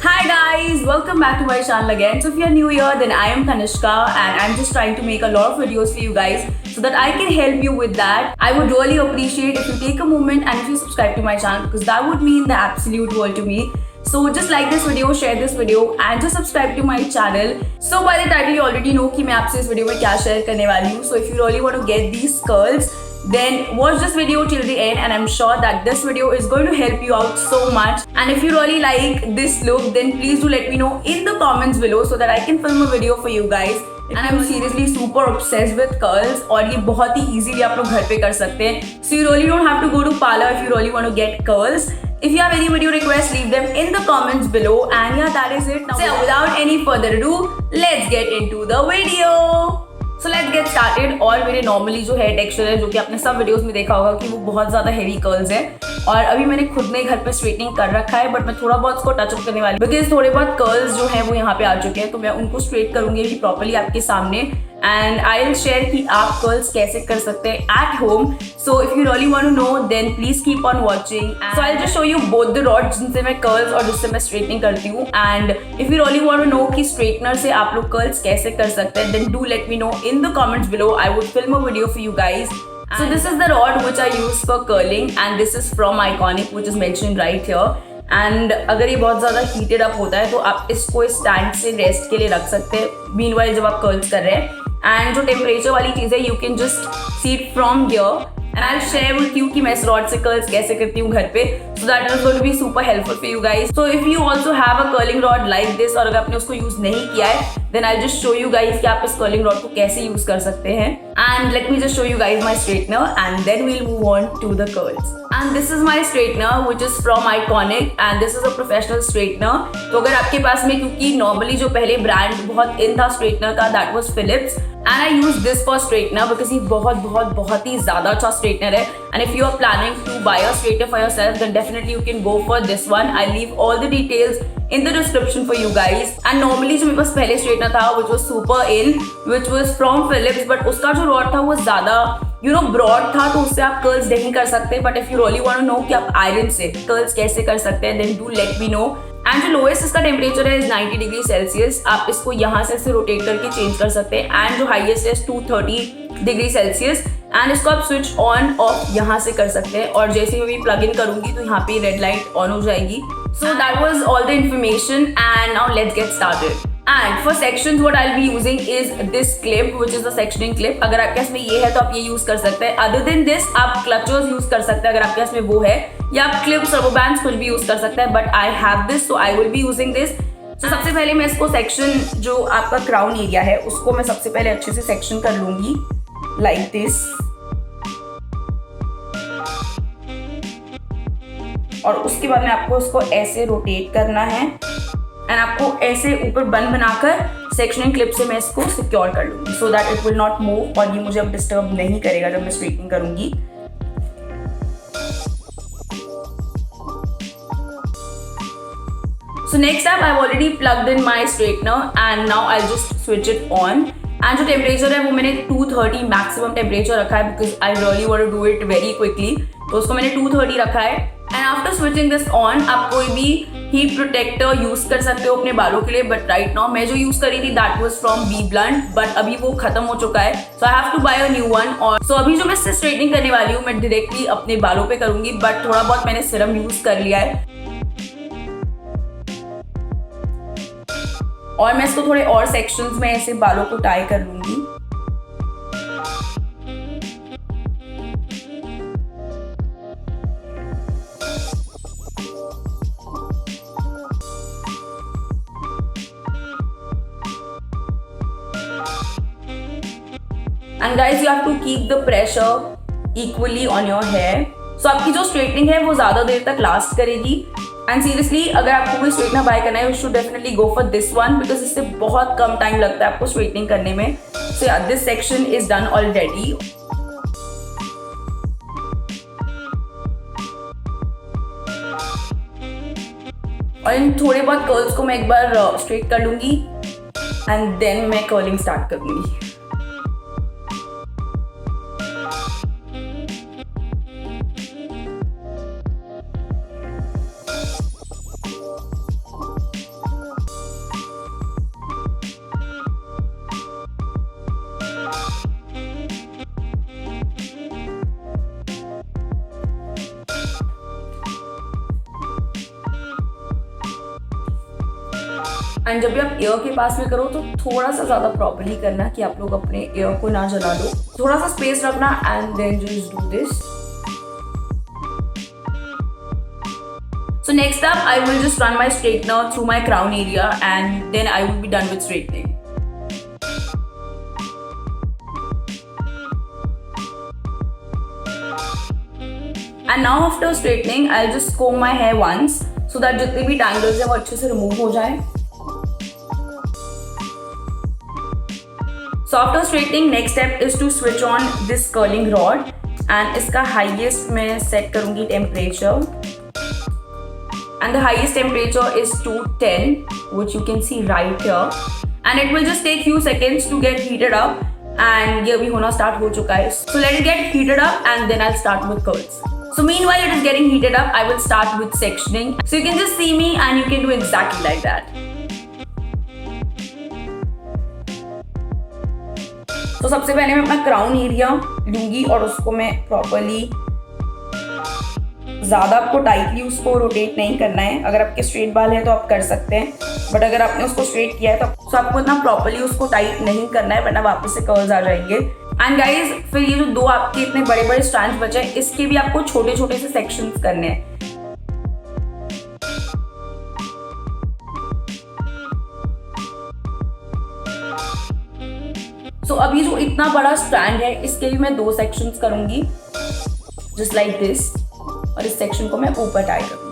Hi guys, welcome back to my channel again. So if you're new here, then I am Kanishka and I'm just trying to make a lot of videos for you guys so that I can help you with that. I would really appreciate if you take a moment and if you subscribe to my channel because that would mean the absolute world to me. So just like this video, share this video and just subscribe to my channel. So by the title you already know कि मैं आपसे इस video में क्या share करने वाली हूँ. So if you really want to get these curls, then watch this video till the end and I'm sure that this video is going to help you out so much. And if you really like this look, then please do let me know in the comments below so that I can film a video for you guys. And I'm seriously super obsessed with curls और ये बहुत ही easily आप लोग घर पे कर सकते हैं. So you really don't have to go to parlor if you really want to get curls. If you have any video requests, leave them in the comments below. And yeah, that is it. Now, so without any further ado, let's get into the video. So let's get started. और मेरे normally जो hair texture है जो कि आपने सब videos में देखा होगा कि वो बहुत ज़्यादा हेवी कर्ल्स है और अभी मैंने खुद ने घर पे स्ट्रेटनिंग कर रखा है बट मैं थोड़ा बहुत उसको टचअप करने वाली बिकॉज थोड़े बहुत कर्ल्स जो हैं वो यहाँ पे आ चुके हैं तो मैं उनको स्ट्रेट करूंगी अभी प्रॉपर्ली आपके सामने एंड आई विल शेयर कि आप कर्ल्स कैसे कर सकते हैं at home. So if you really want to know then please keep on watching. So I will just show you both the rods जिनसे मैं कर्ल्स और जिससे मैं स्ट्रेटनिंग करती हूँ and if you really want to know कि straightener से आप लोग कर्ल्स कैसे कर सकते हैं then do let me know in the comments below. I would film a video for you guys. So this is the rod which I use for curling and this is from Iconic which is mentioned right here. And अगर ये बहुत ज़्यादा heated up होता है तो आप इसको stand से रेस्ट के लिए रख सकते हैं meanwhile जब आप कर्ल्स कर रहे हैं. एंड जो टेम्परेचर वाली चीज़ है you can just see it from here and I will share with you कि मैं इस रॉड से कर्ल्स कैसे करती हूँ घर पे so that is going to be super helpful for you guys. So if you also have a curling rod like this और अगर आपने उसको यूज नहीं किया है then I just show you guys कि आप इस कर्लिंग रॉड को कैसे यूज कर सकते हैं. And let me just show you guys my straightener and then we will move on to the curls. And this is my straightener which is from Ikonic and this is a professional straightener. तो अगर आपके पास में क्योंकि normally जो पहले brand बहुत इन था straightener का that was Philips and I use this for straightener because ये बहुत ही ज़्यादा अच्छा straightener है. And if you are planning to buy a straightener for yourself then definitely you can go for this one. I leave all the details in the description for you guys. And normally जो मेरे पास पहले straightener था which was super in which was from Philips but उसका जो rod था वो ज़्यादा broad था तो उससे आप कर्ल्स नहीं कर सकते. But if you really want to know कि आप आयरन से कर्ल्स कैसे कर सकते हैं then do let me know. And जो लोएस्ट इसका टेम्परेचर है 90 डिग्री सेल्सियस. आप इसको यहाँ से ऐसे रोटेट करके चेंज कर सकते हैं. एंड जो हाईएस्ट है 230 डिग्री सेल्सियस एंड इसको आप स्विच ऑन ऑफ यहाँ से कर सकते हैं और जैसे मैं भी प्लग इन करूंगी तो यहाँ पे रेड लाइट ऑन हो जाएगी. So that was all the information and now let's get started. And for sections what I'll be using is this clip which is the sectioning clip. अगर आपके पास में ये है तो आप ये यूज कर सकते हैं. Other than this आप क्लचर्स यूज कर सकते हैं अगर आपके पास में वो है या आप क्लिप्स रबर बैंड्स कुछ भी यूज कर सकते हैं. But I have this so I will be using this. तो सबसे पहले मैं इसको सेक्शन जो आपका क्राउन एरिया है उसको मैं सबसे पहले अच्छे से सेक्शन कर लूंगी लाइक दिस. और उसके बाद में आपको उसको ऐसे रोटेट करना है एंड आपको ऐसे ऊपर बन बनाकर सेक्शनिंग क्लिप से मैं इसको सिक्योर कर लूंगी so that it will not move और ये मुझे अब डिस्टर्ब नहीं करेगा जब मैं स्ट्रेटनिंग करूंगी. So next up I've already plugged in my straightener and now I'll just switch it on. And जो टेम्परेचर है वो मैंने 230 मैक्सिमम टेम्परेचर रखा है because I really want to do it very quickly. तो उसको मैंने 230 रखा है. And after switching this on आप कोई भी हीट प्रोटेक्टर यूज कर सकते हो अपने बालों के लिए. बट राइट नाउ मैं जो यूज करी थी that was from B Blunt but अभी वो खत्म हो चुका है so I have to buy a new one. और सो अभी जो मैं इससे स्ट्रेटनिंग करने वाली हूँ मैं डायरेक्टली अपने बालों पे करूंगी बट थोड़ा बहुत मैंने सीरम यूज कर लिया है और मैं इसको थोड़े और सेक्शंस में ऐसे बालों को टाई कर लूंगी. And guys you have to keep the pressure equally on your hair. So आपकी जो स्ट्रेटनिंग है वो ज़्यादा देर तक लास्ट करेगी. एंड सीरियसली अगर आपको कोई स्ट्रेटनर बाय करना है you should definitely go for this one because इससे बहुत कम टाइम लगता है आपको स्ट्रेटनिंग करने में. सो या this section is done already. और इन थोड़े बहुत कर्ल्स को मैं एक बार स्ट्रेट कर लूंगी एंड देन मैं कर्लिंग स्टार्ट करूंगी. एंड जब भी आप एयर के पास में करो तो थोड़ा सा ज़्यादा प्रॉपर्ली करना कि आप लोग अपने एयर को ना जला दो, थोड़ा सा स्पेस रखना and then just do this. So next up, I will just run my straightener through my crown area and then I will be done with straightening. And now after straightening, I'll just comb my hair once so that जितने भी tangles हैं वो अच्छे से remove हो जाए. So after straightening, next step is to switch on this curling rod and इसका highest मैं set करूँगी temperature. And the highest temperature is 210, which you can see right here. And it will just take few seconds to get heated up. And ये भी होना start हो चुका है. So let it get heated up and then I'll start with curls. So meanwhile it is getting heated up, I will start with sectioning. So you can just see me and you can do exactly like that. तो सबसे पहले मैं अपना crown area लूंगी और उसको मैं properly, ज़्यादा आपको टाइटली उसको रोटेट नहीं करना है. अगर आपके स्ट्रेट बाल है तो आप कर सकते हैं, बट अगर आपने उसको स्ट्रेट किया है तो आपको इतना प्रॉपरली उसको टाइट नहीं करना है, वरना वापस से कर्ल्स आ जाएंगे. एंड गाइज फिर ये जो दो आपके इतने बड़े बड़े स्ट्रैंड्स बचे हैं, इसके भी आपको छोटे छोटे से सेक्शंस करने हैं. सो अब ये जो इतना बड़ा स्ट्रैंड है इसके भी मैं 2 सेक्शंस करूंगी, जस्ट लाइक दिस, और इस सेक्शन को मैं ऊपर टाई करूंगी.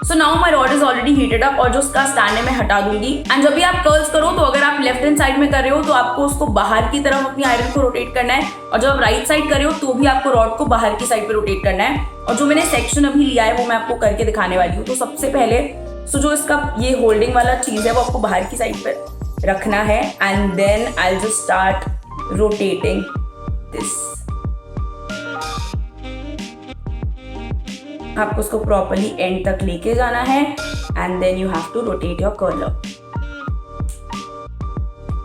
So now my rod is already heated up और जो उसका स्टैंड है मैं हटा दूंगी. एंड जब भी आप कर्ल्स करो तो अगर आप लेफ्ट हैंड साइड में कर रहे हो तो आपको उसको बाहर की तरफ अपनी आयरन को रोटेट करना है, और जब आप राइट साइड कर रहे हो तो भी आपको रॉड को बाहर की साइड पे रोटेट करना है. और जो मैंने सेक्शन अभी लिया है वो मैं आपको करके दिखाने वाली हूँ. तो सबसे पहले जो इसका ये होल्डिंग वाला चीज है वो आपको बाहर की साइड पे रखना है and then I will just start rotating this. आपको उसको प्रॉपरली एंड तक लेके जाना है and then you have to rotate your curler.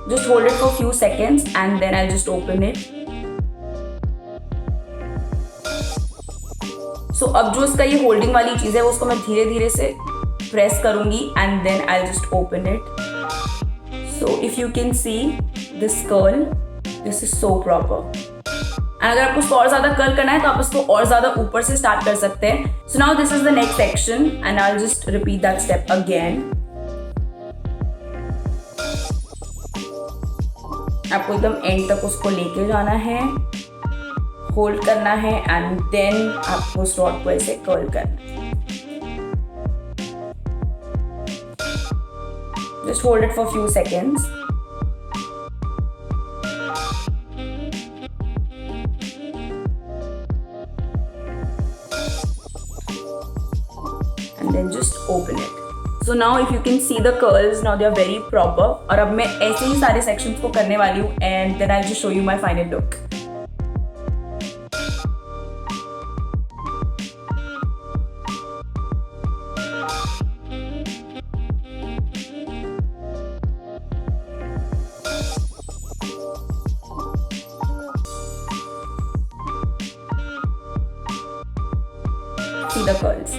Just hold it for few seconds and then I just open it. So अब जो इसका ये होल्डिंग वाली चीज है वो उसको मैं धीरे धीरे से प्रेस करूंगी and then I just open it. So if you can see this curl, this is so proper. And अगर आपको इसको और ज्यादा कर्ल करना है तो आप इसको और ज्यादा ऊपर से स्टार्ट कर सकते हैं. So now this is the next section and I will just repeat that step again. आपको एकदम एंड तक उसको लेके जाना है, होल्ड करना है एंड देन आपको उस रॉड को ऐसे कर्ल करना है. Just hold it for few seconds. And then just open it. So now if you can see the curls, now they are very proper. और अब मैं ऐसे ही सारे sections को करने वाली हूँ and then I'll just show you my final look. See the curls.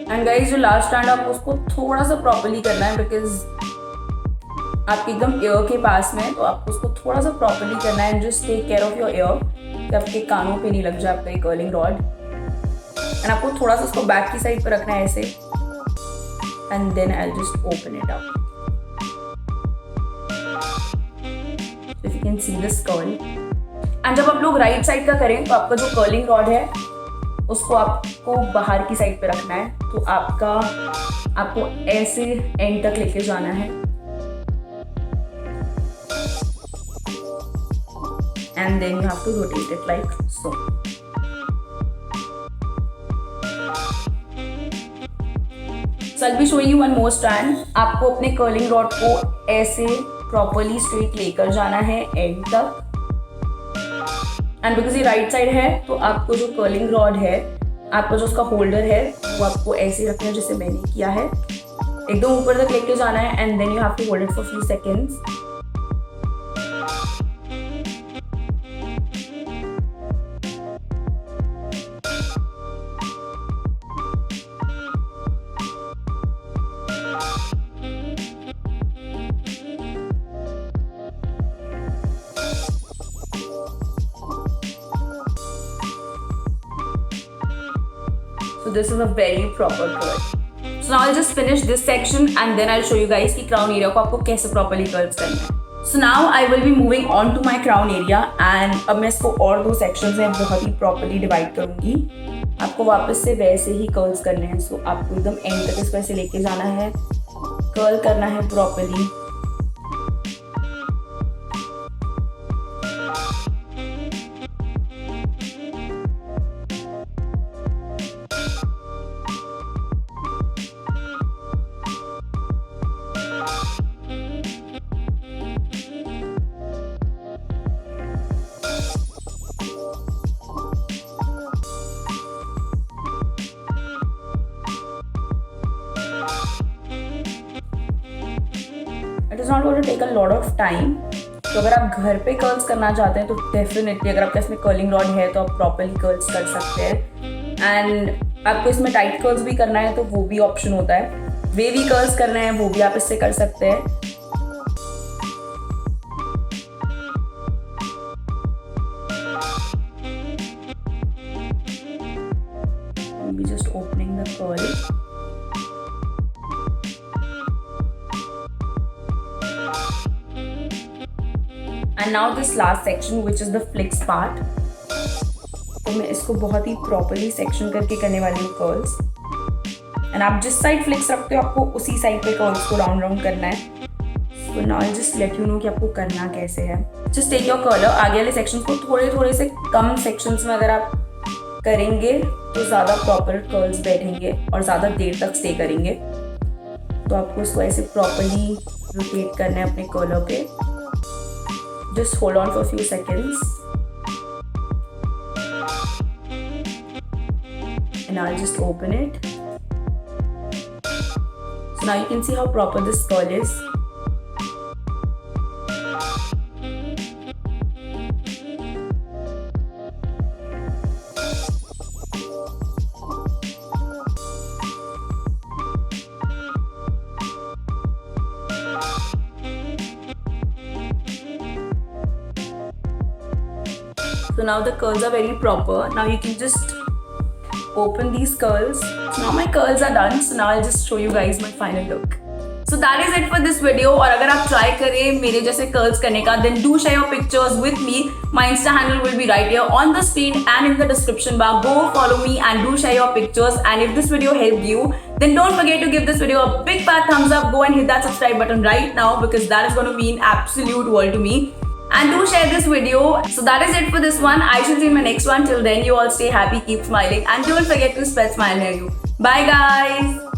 And guys जो लास्ट स्टैंड आपको उसको थोड़ा सा प्रॉपर्ली करना है बिकॉज आपके एकदम एयर के पास में, तो आपको उसको थोड़ा सा प्रॉपर्ली करना है. And just take care of your ear कि आपके कानों पे नहीं लग जाए आपका ये कर्लिंग रॉड. एंड आपको थोड़ा सा उसको बैक की साइड पर रखना है ऐसे and then I will just open it up. If you can see this curl. And जब आप लोग राइट साइड का करें तो आपका जो कर्लिंग रॉड है उसको आपको बाहर की साइड पे रखना है. तो आपको ऐसे एंड तक लेके जाना है and then you have to rotate it like so. So I'll be showing you one more strand. आपको अपने कर्लिंग रॉड को ऐसे प्रॉपरली स्ट्रेट लेकर जाना है एंड तक एंड बिकॉज ये राइट साइड है तो आपको जो कर्लिंग रॉड है, आपका जो उसका होल्डर है वो आपको ऐसे ही रखना है जैसे मैंने किया है। एकदम ऊपर तक लेके जाना है and then you have to hold it for few seconds. So this is a very proper curl. So now I'll just finish this section and then I'll show you guys कि crown area को आपको कैसे properly curls करना है. So now I will be moving on to my crown area and अब मैं इसको और 2 sections में बहुत ही properly divide करूँगी. आपको वापस से वैसे ही curls करने हैं. So आपको एकदम end तक इसको ऐसे लेके जाना है, curl करना है properly. It is not going to take a lot of time. तो अगर आप घर पे कर्ल्स करना चाहते हैं तो डेफिनेटली अगर आपके इसमें कर्लिंग रॉड है तो आप प्रॉपरली कर्ल्स कर सकते हैं. एंड आपको इसमें टाइट कर्ल्स भी करना है तो वो भी ऑप्शन होता है. वेवी कर्ल्स करना है वो भी आप इससे कर सकते हैं. Maybe just opening the curl. And now this last section which is the flicks part. तो मैं इसको बहुत ही properly section करके करने वाली हूँ curls. And आप जिस side flicks रखते हो आपको उसी side पे curls को round round करना है. So now I'll just let you know कि आपको करना कैसे है. Just take your curler. आगे वाले sections को थोड़े थोड़े से कम sections में अगर आप करेंगे तो ज़्यादा proper curls बैठेंगे और ज़्यादा देर तक stay करेंगे. तो आपको इसको ऐसे properly rotate करना है अपने curler पे. Just hold on for a few seconds and I'll just open it. So now you can see how proper this curl is. So now the curls are very proper. Now you can just open these curls. So now my curls are done. So now I'll just show you guys my final look. So that is it for this video. और अगर आप try करें मेरे जैसे curls करने का, then do share your pictures with me. My Insta handle will be right here on the screen and in the description bar. Go follow me and do share your pictures. And if this video helped you, then don't forget to give this video a big fat thumbs up. Go and hit that subscribe button right now because that is going to mean absolute world to me. And do share this video. So that is it for this one. I shall see you in my next one. Till then, you all stay happy, keep smiling, and don't forget to spread smile near you. Bye guys.